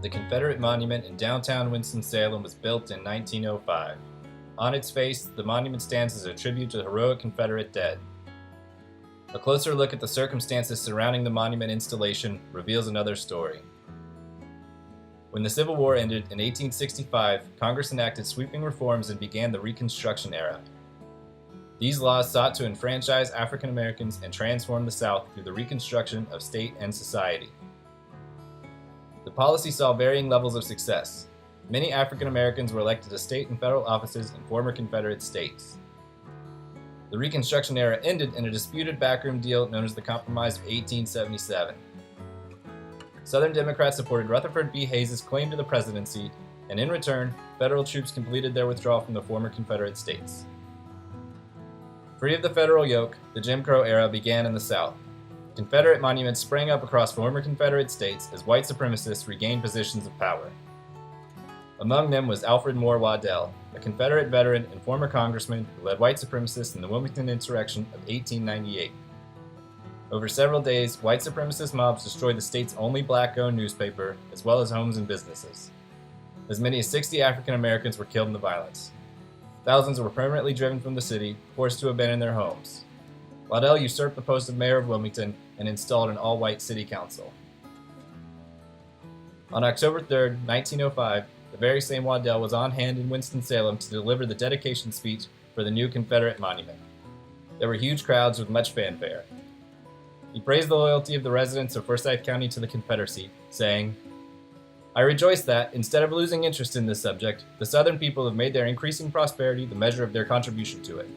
The Confederate monument in downtown Winston-Salem was built in 1905. On its face, the monument stands as a tribute to the heroic Confederate dead. A closer look at the circumstances surrounding the monument installation reveals another story. When the Civil War ended in 1865, Congress enacted sweeping reforms and began the Reconstruction era. These laws sought to enfranchise African Americans and transform the South through the reconstruction of state and society. The policy saw varying levels of success. Many African Americans were elected to state and federal offices in former Confederate states. The Reconstruction era ended in a disputed backroom deal known as the Compromise of 1877. Southern Democrats supported Rutherford B. Hayes' claim to the presidency, and in return, federal troops completed their withdrawal from the former Confederate states. Free of the federal yoke, the Jim Crow era began in the South. Confederate monuments sprang up across former Confederate states as white supremacists regained positions of power. Among them was Alfred Moore Waddell, a Confederate veteran and former congressman who led white supremacists in the Wilmington Insurrection of 1898. Over several days, white supremacist mobs destroyed the state's only black-owned newspaper, as well as homes and businesses. As many as 60 African Americans were killed in the violence. Thousands were permanently driven from the city, forced to abandon their homes. Waddell usurped the post of mayor of Wilmington and installed an all-white city council. On October 3, 1905, the very same Waddell was on hand in Winston-Salem to deliver the dedication speech for the new Confederate monument. There were huge crowds with much fanfare. He praised the loyalty of the residents of Forsyth County to the Confederacy, saying, "I rejoice that, instead of losing interest in this subject, the Southern people have made their increasing prosperity the measure of their contribution to it.